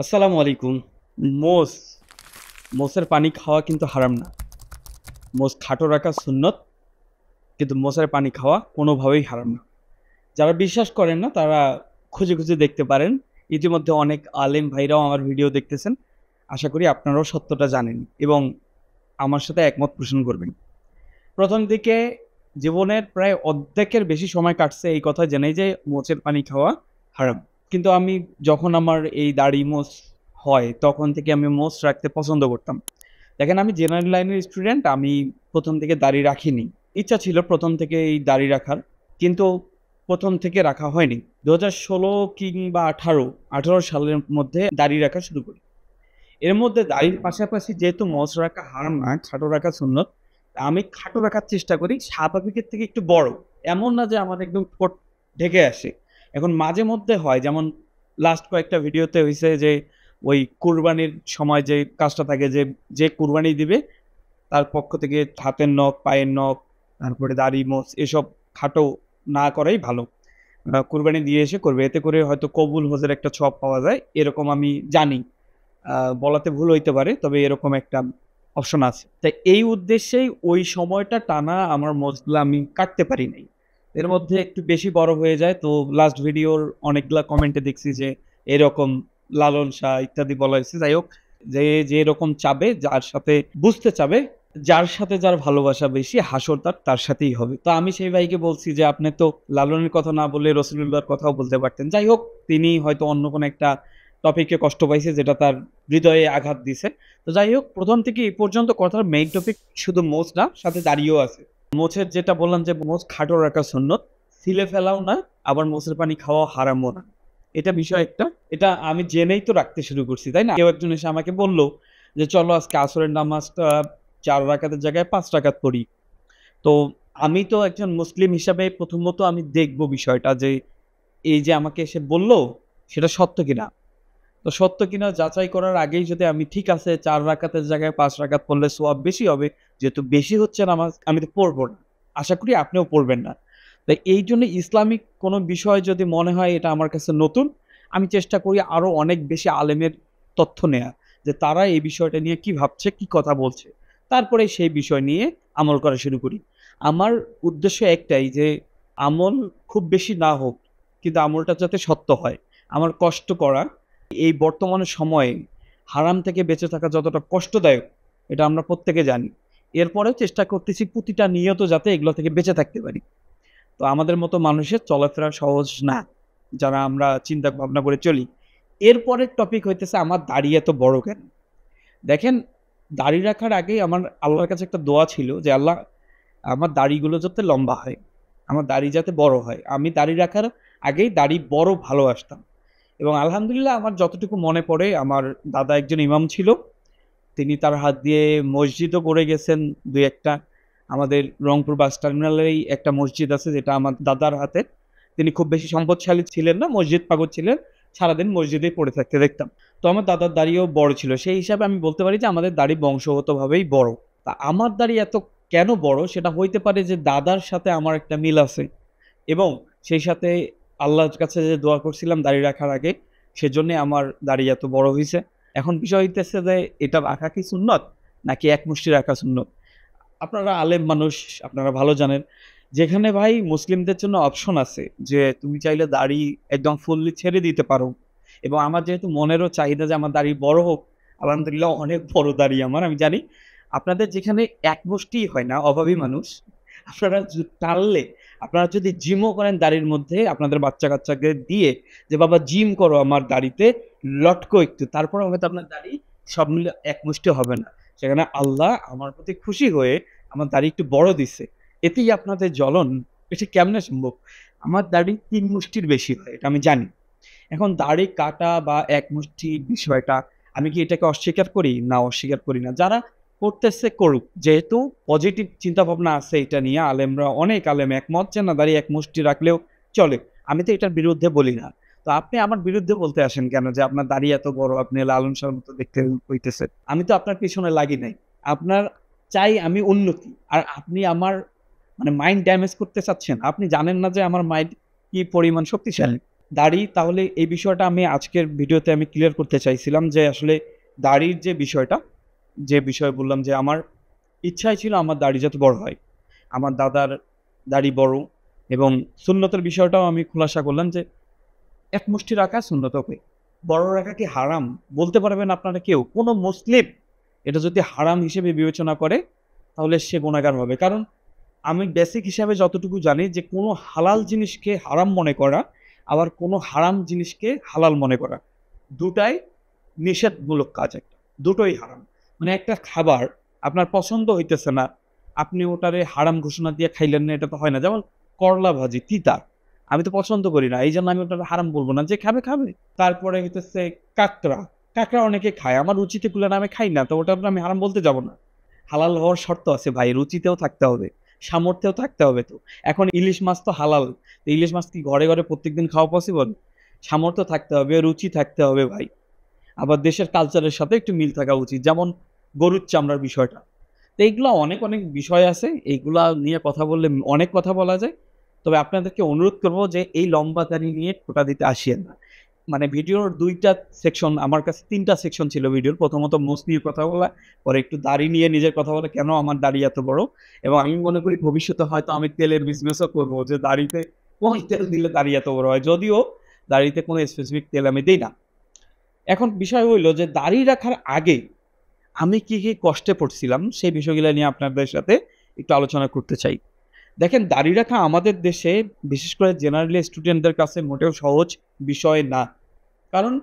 আসসালামু আলাইকুম। মোষ, মোষের পানি খাওয়া কিন্তু হারাম না। মোষ খাটো রাখা সুন্নত, কিন্তু মোষের পানি খাওয়া কোনোভাবেই হারাম না। যারা বিশ্বাস করেন না তারা খুঁজে, খুঁজে দেখতে পারেন। ইতিমধ্যে অনেক আলেম ভাইরাও আমার ভিডিও দেখতেছেন। আশা করি আপনারাও সত্যটা জানেন এবং আমার সাথে একমত পোষণ করবেন। ১ম দিকে জীবনের প্রায় অর্ধেকের বেশি সময় কাটছে এই কথা জেনেই যে মোষের পানি খাওয়া হারাম। কিন্তু আমি যখন আমার এই দাড়ি মোছ হয় তখন থেকে আমি মোছ রাখতে পছন্দ করতাম। দেখেন আমি জেনারেল লাইনের স্টুডেন্ট। আমি ১ম থেকে দাড়ি রাখিনি। ইচ্ছা ছিল ১ম থেকে এই দাড়ি রাখার। কিন্তু ১ম থেকে রাখা হয়নি। ২০১৬ কিংবা ১৮ সালের মধ্যে দাড়ি রাখা শুরু করি। এর মধ্যে দাড়ির পাশাপাশি যেহেতু মোছ রাখা হারাম না, খাটো রাখা সুন্নত। আমি খাটো রাখার চেষ্টা করি স্বাভাবিকের থেকে একটু বড়। এমন না যে আমার একদম ঠোঁট ঢেকে আসে। এখন মাঝে মধ্যে হয় যেমন লাস্ট কয়েকটা ভিডিওতে হইছে যে ওই কুরবানির সময় যে কাজটা থাকে যে, যে কুরবানি দিবে তার পক্ষ থেকে হাতের নখ, পায়ের নখ, তারপরে দাড়ি, মোছ এসব খাটো না করাই ভালো। কুরবানি দিয়ে এসে করবে। এতে করে হয়তো কবুল হজের একটা ছোঁয়া পাওয়া যায়। এরকম আমি জানি। আ বলাতে ভুল হইতে পারে। তবে এরকম একটা অপশন আছে। তাই এই উদ্দেশ্যেই ওই সময়টা টানা আমার মোজগুলা আমি কাটতে পারি নাই। এর মধ্যে একটু বেশি বড় হয়ে যায়। তো লাস্ট ভিডিওর অনেকগুলা কমেন্টে দেখছি যে এরকম লালন শাহ ইত্যাদি বলা হয়েছে। যাই হোক, যে যেরকম চাবে, যার সাথে বুঝতে চাবে, যার সাথে যার ভালোবাসা বেশি হাসর তার সাথেই হবে। তো আমি সেই ভাইকে বলছি যে, "আপনি তো লালনের কথা না বলে রসুলুল্লাহর কথাও বলতে পারতেন।" যাই হোক, তিনি হয়তো অন্য কোনো একটা টপিকে কষ্ট পাইছে যেটা তার হৃদয়ে আঘাত দিছে। তো যাই হোক ১ম থেকে এই পর্যন্ত কথার মেইন টপিক শুধু মোচ না, সাথে দাড়িও আছে। মোছের যেটা বললাম যে মোছ খাটো রাখা সুন্নত। ছিলে ফেলাও না, আবার মোছের পানি খাওয়া হারামও না। এটা বিষয় একটা। এটা আমি জেনেই তো রাখতে শুরু করছি, তাই না? কেউ একজন এসে আমাকে বলল যে, "চলো আজকে আসরের নামাজটা ৪ রাকাতের জায়গায় ৫ রাকাত পড়ি।" তো আমি তো একজন মুসলিম হিসাবে প্রথমত আমি দেখব বিষয়টা যে, এই যে আমাকে এসে বলল, সেটা সত্য কিনা? তো সত্য কিনা যাচাই করার আগেই যদি আমি ঠিক আছে ৪ রাকাতের জায়গায় ৫ রাকাত পড়লে সোয়াব বেশি হবে। যেহেতু বেশি হচ্ছে নামাজ, আমি তো পড়ব না। আশা করি আপনিও পড়বেন না। তাই এইজন্য ইসলামিক কোনো বিষয় যদি মনে হয় এটা আমার কাছে নতুন, আমি চেষ্টা করি আরো অনেক বেশি আলেমের তথ্য নেয়া। যে তারা এই বিষয়টা নিয়ে কি ভাবছে, কি কথা বলছে। তারপরে সেই বিষয় নিয়ে আমল করা শুরু করি। আমার উদ্দেশ্য একটাই যে আমল খুব বেশি না হোক, কিন্তু আমলটা যাতে সত্য হয়। আমার কষ্ট করা এই বর্তমান সময়ে হারাম থেকে বেঁচে থাকা যতটা কষ্টদায়ক, এটা আমরা প্রত্যেকে জানি। এরপরেও চেষ্টা করতেছি প্রতিটা নিয়ত যাতে এগুলো থেকে বেঁচে থাকতে পারি। তো আমাদের মতো মানুষের চলাফেরা সহজ না, যারা আমরা চিন্তা ভাবনা করে চলি। এরপরের টপিক হইতেছে আমার দাড়ি এত বড় কেন? দেখেন, দাড়ি রাখার আগেই আমার আল্লাহর কাছে একটা দোয়া ছিল যে, "আল্লাহ আমার দাড়িগুলো যাতে লম্বা হয়। আমার দাড়ি যাতে বড় হয়।" আমি দাড়ি রাখার আগেই দাড়ি বড় ভালোবাসতাম। এবং আলহামদুলিল্লাহ আমার যতটুকু মনে পড়ে আমার দাদা একজন ইমাম ছিল। তিনি তার হাত দিয়ে মসজিদও গড়ে গেছেন ২-১ টা। আমাদের রংপুর বাস টার্মিনালেই একটা মসজিদ আছে যেটা আমার দাদার হাতে। তিনি খুব বেশি সম্পদশালী ছিলেন না, মসজিদ পাগল ছিলেন। সারাদিন মসজিদেই পড়ে থাকতে দেখতাম। তো আমার দাদার দাড়িও বড় ছিল। সেই হিসাবে আমি বলতে পারি যে আমাদের দাড়ি বংশগতভাবেই বড়। তা আমার দাড়ি এত কেন বড় সেটা হইতে পারে যে দাদার সাথে আমার একটা মিল আছে। এবং সেই সাথে আল্লাহর কাছে যে দোয়া করছিলাম দাড়ি রাখার আগে, সেজন্যই আমার দাড়ি এত বড় হইছে। এখন বিষয় হইতেছে যে এটা রাখা কি সুন্নত? নাকি এক মুষ্টি রাখা সুন্নত? আপনারা আলেম মানুষ, আপনারা ভালো জানেন। যেখানে ভাই মুসলিমদের জন্য অপশন আছে যে তুমি চাইলে দাড়ি একদম ফুললি ছেড়ে দিতে পারো। এবং আমার যেহেতু মনেরও চাহিদা যে আমার দাড়ি বড় হোক, আলহামদুলিল্লাহ অনেক বড় দাড়ি আমার। আমি জানি আপনাদের যেখানে এক মুষ্টিই হয় না, অভাবী মানুষ, আপনারা টানলে আপনারা যদি জিমও করেন দাড়ির মধ্যে আপনাদের বাচ্চা-কাচ্চাকে দিয়ে যে, "বাবা জিম করো আমার দাড়িতে, লটকো একটু।" তারপরেও হয়তো আপনার দাড়ি সব মিলে এক মুষ্টি হবে না। সেখানে আল্লাহ আমার প্রতি খুশি হয়ে আমার দাড়ি একটু বড় দিছে। এতেই আপনাদের জ্বলন, এটা কেমনে সম্ভব? আমার দাড়ি ৩ মুষ্টির বেশি হয়, এটা আমি জানি। এখন দাড়ি কাটা বা এক মুষ্টি বিষয়টা আমি কি এটাকে অস্বীকার করি? না, অস্বীকার করি না। যারা করতেছে করুক। যেহেতু পজিটিভ চিন্তাভাবনা আছে এটা নিয়ে আলেমরা অনেক আলেম একমত যে না দাড়ি এক মুষ্টি রাখলেও চলে। আমি তো এটার বিরুদ্ধে বলি না। তো আপনি আমার বিরুদ্ধে বলতে আসেন কেন যে আপনার দাড়ি এত বড়, আপনি লালন শাহর মতো দেখতে হইতেছে। আমি তো আপনার পিছনে লাগি নাই। আপনার চাই আমি উন্নতি। আর আপনি আমার মানে মাইন্ড ড্যামেজ করতে চাচ্ছেন। আপনি জানেন না যে আমার মাইন্ড কি পরিমাণ শক্তিশালী। দাড়ি, তাহলে এই বিষয়টা আমি আজকের ভিডিওতে আমি ক্লিয়ার করতে চাইছিলাম যে আসলে দাড়ির যে বিষয়টা, যে বিষয় বললাম যে আমার ইচ্ছাই ছিল আমার দাড়ি যাতে বড় হয়। আমার দাদার দাড়ি বড়, এবং সুন্নতের বিষয়টাও আমি খোলাসা করলাম যে এক মুষ্টি রাখা সুন্নত হবে। বড় রাখা কি হারাম? বলতে পারবেন আপনারা কেউ? কোনো মুসলিম এটা যদি হারাম হিসেবে বিবেচনা করে তাহলে সে গুনাহগার হবে। কারণ আমি বেসিক হিসাবে যতটুকু জানি যে কোনো হালাল জিনিসকে হারাম মনে করা, আবার কোনো হারাম জিনিসকে হালাল মনে করা, দুটাই নিষেধমূলক কাজ একটা। দুটোই হারাম। মানে একটা খাবার আপনার পছন্দ হইতেছে না, আপনি ওটারে হারাম ঘোষণা দিয়ে খাইলেন না, এটা তো হয় না। যেমন করলা ভাজি তিতা। আমি তো পছন্দ করি না। এইজন্য আমি ওটারে হারাম বলব না। যে খাবে, খাবে। তারপরে হইতেছে কাঁকড়া। কাঁকড়া অনেকে খায়। আমার রুচিতে কুলে না, আমি খাই না। তো ওটার আমি হারাম বলতে যাব না। হালাল হওয়ার শর্ত আছে ভাই। রুচিতেও থাকতে হবে। সামর্থ্যেও থাকতে হবে তো। এখন ইলিশ মাছ তো হালাল। তো ইলিশ মাছ কি ঘরে, ঘরে প্রত্যেকদিন খাওয়া পসিবল? সামর্থ্য থাকতে হবে, রুচি থাকতে হবে ভাই। আবার দেশের কালচারের সাথে একটু মিল থাকা উচিত। যেমন গরুর চামড়ার বিষয়টা। তো এইগুলা অনেক, অনেক বিষয় আছে। এইগুলা নিয়ে কথা বললে অনেক কথা বলা যায়। তবে আপনাদেরকে অনুরোধ করব যে এই লম্বা দাড়ি নিয়ে খোঁটা দিতে আসিয়েন না। মানে ভিডিওর ২ টা সেকশন, আমার কাছে ৩ টা সেকশন ছিল ভিডিওর। প্রথমত মোজ নিয়ে কথা বলা, পরে একটু দাড়ি নিয়ে নিজের কথা বলা, কেন আমার দাড়ি এত বড়? এবং আমি মনে করি ভবিষ্যতে হয়তো আমি তেলের বিজনেসও করব, যে দাড়িতে কোন তেল দিলে দাড়ি এত বড় হয়। যদিও দাড়িতে কোনো স্পেসিফিক তেল আমি দেই না। এখন বিষয় হইল যে দাড়ি রাখার আগে আমি কি, কি কষ্টে পড়ছিলাম সেই বিষয়গুলো নিয়ে আপনাদের সাথে একটু আলোচনা করতে চাই। দেখেন, দাড়ি রাখা আমাদের দেশে বিশেষ করে জেনারেলি স্টুডেন্টদের কাছে মোটেও সহজ বিষয় না। কারণ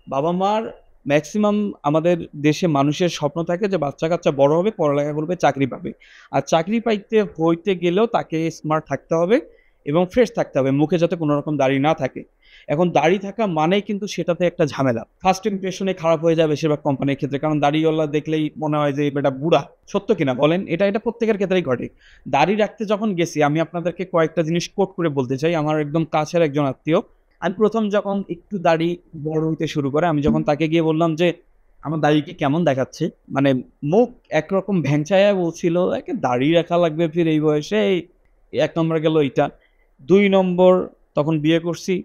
বাবা-মার ম্যাক্সিমাম আমাদের দেশে মানুষের স্বপ্ন থাকে যে বাচ্চা-কাচ্চা বড় হবে, পড়ালেখা করবে, চাকরি পাবে। আর চাকরি হইতে গেলেও তাকে স্মার্ট থাকতে হবে এবং ফ্রেশ থাকতে হবে। মুখে যাতে কোনো রকম দাড়ি না থাকে। এখন দাড়ি থাকা মানেই কিন্তু সেটাতে একটা ঝামেলা। ফার্স্ট ইমপ্রেশন এ খারাপ হয়ে যায় বেশিরভাগ কোম্পানির ক্ষেত্রে। কারণ দাড়িওয়ালা দেখলেই মনে হয় যে এই বেটা বুড়া। সত্য কিনা বলেন? এটা প্রত্যেকের ক্ষেত্রেই ঘটে। দাড়ি রাখতে যখন গেছি, আমি আপনাদেরকে কয়েকটা জিনিস কোট করে বলতে চাই। আমার একদম কাছের একজন আত্মীয়। আমি ১ম যখন একটু দাড়ি বড় হইতে শুরু করে, আমি যখন তাকে গিয়ে বললাম যে, "আমার দাড়ি কি কেমন দেখাচ্ছে?" মানে মুখ একরকম ভ্যাংচায়া বলছিল, "একে দাড়ি রাখা লাগবে ফির এই বয়সে?" ১ নম্বর গেল এইটা। ২ নম্বর, তখন বিয়ে করছি।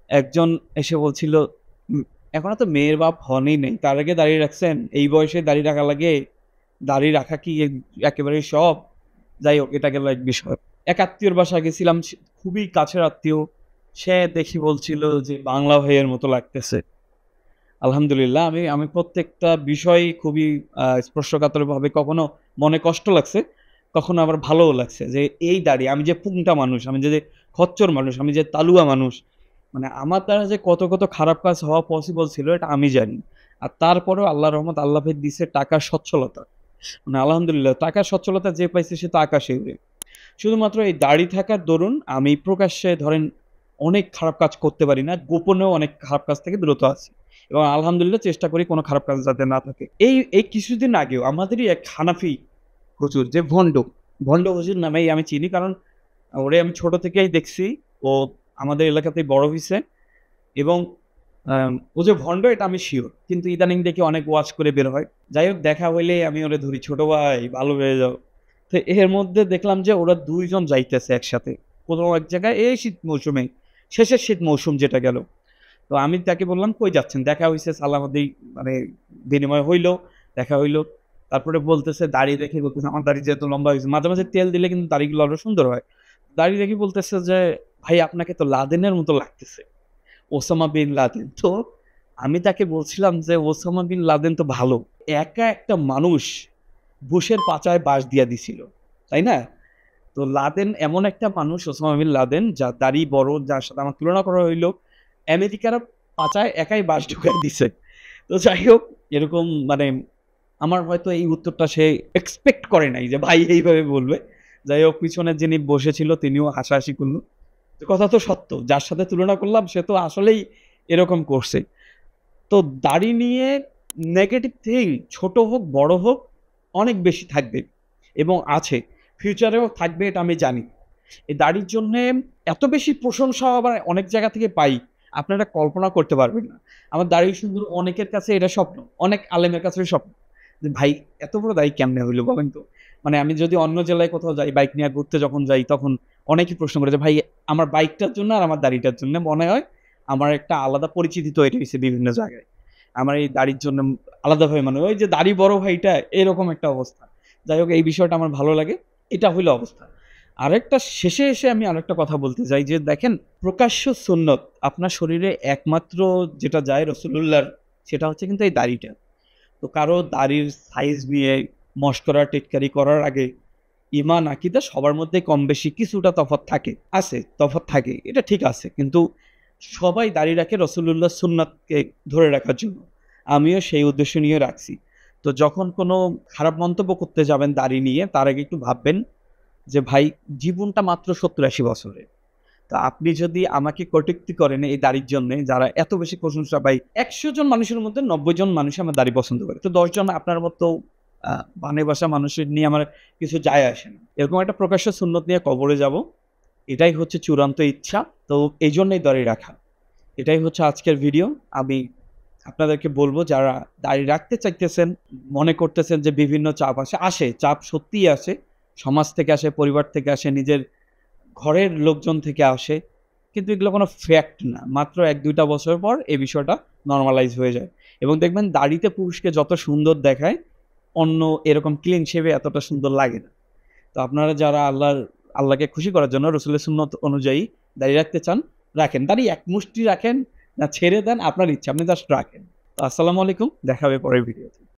একজন এসে বলছিল, উম "এখনো তো মেয়ের বাপ হনই নাই। তার আগে দাড়ি রাখছেন? এই বয়সে দাড়ি রাখা লাগে? দাড়ি রাখা কি একেবারেই শখ?" যাই হোক, এটা গেল এক বিষয়। এক আত্মীয়র বাসায় গেছিলাম, খুবই কাছের আত্মীয়। সে দেখি বলছিল যে, "বাংলা ভাইয়ের মতো লাগতেছে।" আলহামদুলিল্লাহ, আমি আমি প্রত্যেকটা বিষয়ই খুবই স্পর্শকাতরভাবে, কখনো মনে কষ্ট লাগছে, কখনো আবার ভালোও লাগছে যে এই দাড়ি, আমি যে পুংটা মানুষ, আমি যে খচ্চর মানুষ, আমি যে তালুয়া মানুষ, মানে আমার দ্বারা যে কত, কত খারাপ কাজ হওয়া পসিবল ছিল এটা আমি জানি। আর তারপরেও আল্লাহর রহমত, আল্লাহ ভাই দিছে টাকার সচ্ছলতা। মানে আলহামদুলিল্লাহ, টাকার সচ্ছলতা যে পাইছে সে তো আকাশে উড়ে। শুধুমাত্র এই দাড়ি থাকার দরুন আমি প্রকাশ্যে ধরেন অনেক খারাপ কাজ করতে পারি না। গোপনেও অনেক খারাপ কাজ থেকে বিরত আছি। এবং আলহামদুলিল্লাহ চেষ্টা করি কোনো খারাপ কাজ যাতে না থাকে। এই কিছুদিন আগেও আমাদেরই এক হানাফি হুজুর, যে ভণ্ড, ভণ্ড হুজুর নামেই আমি চিনি। কারণ ওরে আমি ছোট থেকেই দেখছি। ও আমাদের এলাকাতেই বড় হইছে, এবং ও যে ভণ্ড এটা আমি সিউর। কিন্তু ইদানিং দেখি অনেক ওয়াজ করে বের হয়। যাই হোক, দেখা হইলেই আমি ওরে ধরি, "ছোট ভাই ভালো হয়ে যাও।" তো এর মধ্যে দেখলাম যে ওরা ২ জন যাইতেছে একসাথে। কোনো এক জায়গায় এই শীত মৌসুমে, শেষের শীত মৌসুম যেটা গেল। তো আমি তাকে বললাম, "কই যাচ্ছেন?" দেখা হইছে, সালামাদি মানে বিনিময় হইল, দেখা হইল। তারপরে বলতেছে, দাড়ি দেখে বলতেছে, আমার দাড়ি যেহেতু লম্বা হইছে, মাঝে, মাঝে তেল দিলে কিন্তু দাড়িগুলো আরো সুন্দর হয়। দাড়ি দেখে বলতেছে যে, "ভাই আপনাকে তো লাদেনের মতো লাগতেছে। Osama bin Laden." তো আমি তাকে বলছিলাম যে, "ওসামা বিন লাদেন তো ভালো। একা একটা মানুষ বুশের পাছায় বাঁশ দিয়া দিছিল। তাই না? তো লাদেন এমন একটা মানুষ, ওসামা বিন লাদেন, যার দাড়ি বড়, যার সাথে আমার তুলনা করা হইল, আমেরিকার পাছায় একাই বাঁশ ঢুকাই দিছে।" তো যাই হোক, এরকম মানে আমার হয়তো এই উত্তরটা সে এক্সপেক্ট করে নাই যে ভাই এইভাবে বলবে। যাই হোক, পিছনে যিনি বসেছিল তিনিও হাসাহাসি করল। তো কথা তো সত্য। যার সাথে তুলনা করলাম সে তো আসলেই এরকম করছে। তো দাড়ি নিয়ে নেগেটিভ থিং ছোট হোক, বড় হোক, অনেক বেশি থাকবে এবং আছে। ফিউচারেও থাকবে, এটা আমি জানি। এই দাড়ির জন্যে এত বেশি প্রশংসা আবার অনেক জায়গা থেকে পাই, আপনারা কল্পনা করতে পারবেন না। আমার দাড়ি সুন্দর, অনেকের কাছে এটা স্বপ্ন। অনেক আলেমের কাছে স্বপ্ন। যে ভাই এত বড় দাড়ি কেমনে হইল বলেন তো? মানে আমি যদি অন্য জেলায় কোথাও যাই, বাইক নিয়ে ঘুরতে যখন যাই, তখন অনেকেই প্রশ্ন করে যে, "ভাই আমার বাইকটার জন্য আর আমার দাড়িটার জন্য মনে হয় আমার একটা আলাদা পরিচিতি তৈরি হয়েছে বিভিন্ন জায়গায়। আমার এই দাড়ির জন্য আলাদাভাবে মানে ওই যে দাড়ি বড় ভাইটা এরকম একটা অবস্থা। যাই হোক এই বিষয়টা আমার ভালো লাগে। এটা হইলো অবস্থা। আরেকটা শেষে এসে আমি আরেকটা কথা বলতে চাই যে দেখেন প্রকাশ্য সুন্নত আপনার শরীরে একমাত্র যেটা যায় রাসূলুল্লাহর সেটা হচ্ছে কিন্তু এই দাড়িটা। তো কারো দাড়ির সাইজ নিয়ে মশকরা টিটকারি করার আগে ঈমান আকীদা সবার মধ্যে কম বেশি কিছুটা তফাৎ থাকে। আছে, তফাৎ থাকে। এটা ঠিক আছে। কিন্তু সবাই দাড়ি রাখে রাসূলুল্লাহর সুন্নাতকে ধরে রাখার জন্য। আমিও সেই উদ্দেশ্য নিয়ে রাখছি। তো যখন কোনো খারাপ মন্তব্য করতে যাবেন দাড়ি নিয়ে তার আগে একটু ভাববেন যে ভাই জীবনটা মাত্র ৭০-৮০ বছরের। তো আপনি যদি আমাকে কটূক্তি করেন এই দাড়ির জন্যে যারা এত বেশি প্রশংসা পায় ১০০ জন মানুষের মধ্যে ৯০ জন মানুষ আমার দাড়ি পছন্দ করে। তো ১০ জন আপনার মতো বানে বাসা মানুষের নিয়ে আমার কিছু যায় আসে না। এরকম একটা প্রকাশ্য সুন্নত নিয়ে কবরে যাব। এটাই হচ্ছে চূড়ান্ত ইচ্ছা। তো এইজন্যই দাড়ি রাখা। এটাই হচ্ছে আজকের ভিডিও। আমি আপনাদেরকে বলব যারা দাড়ি রাখতে চাইতেছেন, মনে করতেছেন যে বিভিন্ন চাপ আসে, চাপ সত্যিই আসে। সমাজ থেকে আসে, পরিবার থেকে আসে, নিজের ঘরের লোকজন থেকে আসে। কিন্তু এগুলো কোনো ফ্যাক্ট না। মাত্র ১-২ টা বছর পর এই বিষয়টা নরমালাইজ হয়ে যায়। এবং দেখবেন দাড়িতে পুরুষকে যত সুন্দর দেখায়, অন্য এরকম ক্লিন শেভে এতটা সুন্দর লাগে না। তো আপনারা যারা আল্লাহকে খুশি করার জন্য রাসূলের সুন্নত অনুযায়ী দাড়ি রাখতে চান, রাখেন। দাড়ি এক মুষ্টি রাখেন না ছেড়ে দেন আপনার ইচ্ছা। আপনি জাস্ট রাখেন। তো আসসালামু আলাইকুম। দেখা হবে পরের ভিডিওতে।